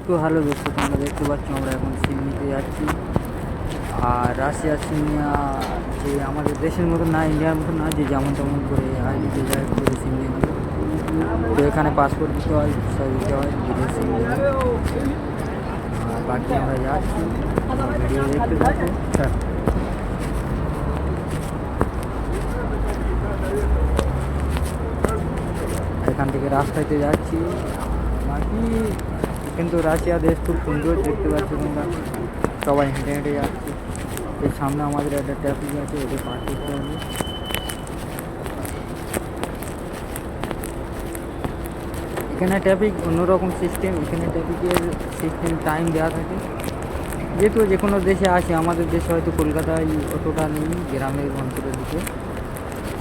তো হ্যালো দোস্ত, তোমরা দেখতে পাচ্ছ আমরা এখন সিম নিতে যাচ্ছি। আর রাশিয়ার সিম নেওয়া যে আমাদের দেশের মতো না, ইন্ডিয়ার মতো না যে যেমন তেমন করে আইডি ডিজাইন করে সিম নিয়ে নেবে। তো এখানে পাসপোর্ট দিতে হয়, সব দিতে হয়, বিদেশ সিম নেবে। আর বাকি আমরা যাচ্ছি, ভিডিও দেখতে থাকো। এখান থেকে রাস্তাতে যাচ্ছি। বাকি কিন্তু রাশিয়া দেশ খুব সুন্দর, দেখতে পাচ্ছ তোমরা, সবাই হেঁটে হেঁটে যাচ্ছে। এর সামনে আমাদের একটা ট্রাফিক আছে, ওটা পার করতে হবে। এখানে ট্রাফিক অন্যরকম সিস্টেম, এখানে ট্রাফিকের সিস্টেম টাইম দেওয়া থাকে। যেহেতু যে কোনো দেশে আছে, আমাদের দেশে হয়তো কলকাতায় অতটা নেই, গ্রামের অঞ্চলের দিকে,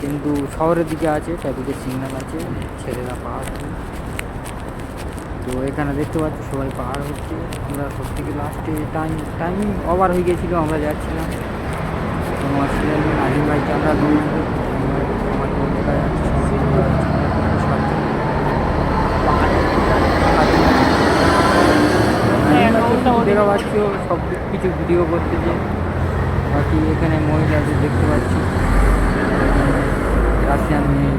কিন্তু শহরের দিকে আছে, ট্রাফিকের সিগন্যাল আছে, ছেলেরা পার হবে। তো এখানে দেখতে পাচ্ছি সবাই পার হচ্ছে। আমরা সব থেকে লাস্টে টাইমিং ওভার হয়ে গেছিলো, আমরা যাচ্ছিলাম। কোনো অসুবিধা নেই, নাজিম ভাইকে আমরা আমার দেখা যাচ্ছে দেখা পাচ্ছ সব কিছু ভিডিও করতেছে। বাকি এখানে মহিলাদের দেখতে পাচ্ছি, রাশিয়ান মেয়ে।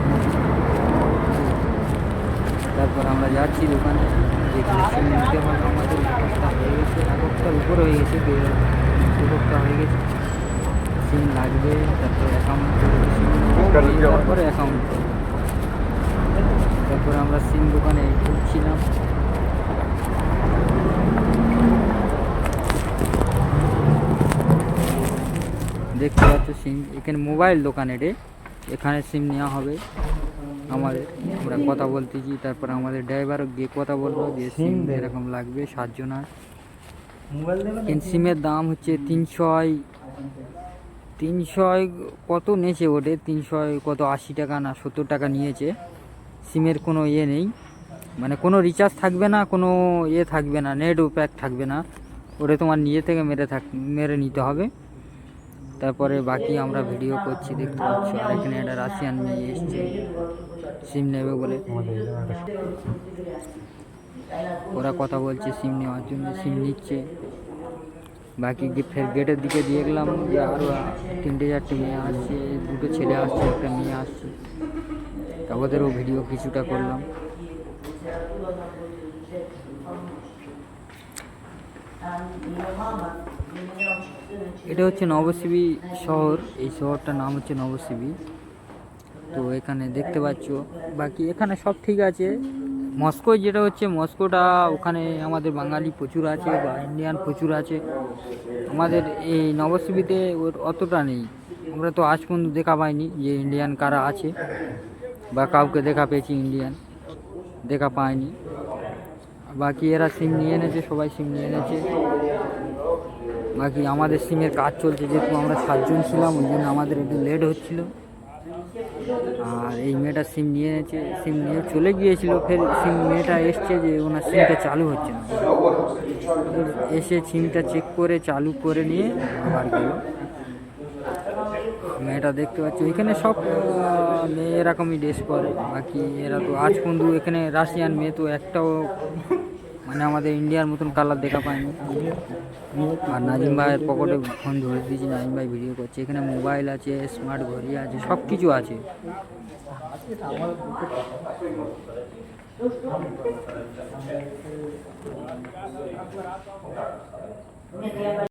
তারপর আমরা যাচ্ছি দোকানে, যেখানে সিম নিতে হবে। আমাদের এক হয়ে গেছে, এক সপ্তাহ উপরে হয়ে গেছে, দু সপ্তাহ হয়ে গেছে। সিম লাগবে, তারপর অ্যাকাউন্ট করবে, তারপরে অ্যাকাউন্ট করবে। তারপরে আমরা সিম দোকানে ঢুকছিলাম। দেখতে পাচ্ছ সিম এখানে মোবাইল দোকানে এখানে সিম নেওয়া হবে আমাদের। আমরা কথা বলতেছি, তারপর আমাদের ড্রাইভারও গিয়ে কথা বললো যে সিম এরকম লাগবে 7 জনার। কিন্তু সিমের দাম হচ্ছে 300 কত নিয়েছে, ওটে 300 কত 80 টাকা না 70 টাকা নিয়েছে। সিমের কোনো ইয়ে নেই, মানে কোনো রিচার্জ থাকবে না, কোনো ইয়ে থাকবে না, নেটও প্যাক থাকবে না। ওটা তোমার নিজে থেকে মেরে নিতে হবে। তারপরে বাকি আমরা ভিডিও করছি, দেখতে পাচ্ছি। আর এখানে একটা রাশিয়ান মেয়ে এসছে সিম নেবে বলে, ওরা কথা বলছে সিম নেওয়ার জন্য, সিম নিচ্ছে। বাকি ফের গেটের দিকে দিয়ে গেলাম যে আরও 3-4টে মেয়ে আসছে, 2টো ছেলে আসছে, একটা মেয়ে আসছে। তা ওদেরও ভিডিও কিছুটা করলাম। এটা হচ্ছে নবসিবি শহর, এই শহরটার নাম হচ্ছে নবসিবি। তো এখানে দেখতে পাচ্ছ, বাকি এখানে সব ঠিক আছে। মস্কো যেটা হচ্ছে, মস্কোটা ওখানে আমাদের বাঙালি প্রচুর আছে বা ইন্ডিয়ান প্রচুর আছে। আমাদের এই নবসিবিতে ওর অতটা নেই। আমরা তো আজ পর্যন্ত দেখা পাইনি যে ইন্ডিয়ান কারা আছে, বা কাউকে দেখা পেয়েছি ইন্ডিয়ান, দেখা পাইনি। বাকি এরা সিম নিয়ে এনেছে, সবাই সিম নিয়ে এনেছে। বাকি আমাদের সিমের কাজ চলছে, যেহেতু আমরা 7 জন ছিলাম, ওই জন্য আমাদের একটু লেট হচ্ছিল। আর এই মেয়েটা সিম নিয়ে এনেছে, সিম নিয়ে চলে গিয়েছিল। ফের মেয়েটা এসছে যে ওনার সিমটা চালু হচ্ছে না, এসে সিমটা চেক করে চালু করে নিয়ে আবার গেল। মেয়েটা দেখতে পাচ্ছি এখানে সব মেয়ে এরকমই ড্রেস পরে। বাকি এরা তো আজ পর্যন্ত এখানে রাশিয়ান মেয়ে তো একটাও মানে আমাদের ইন্ডিয়ার মতন কালার দেখা পায়নি। আর নাজিম ভাইয়ের পকেটে ফোন ধরে দিয়েছি, নাজিম ভাই ভিডিও করছে। এখানে মোবাইল আছে, স্মার্ট ঘড়ি আছে, সব কিছু আছে।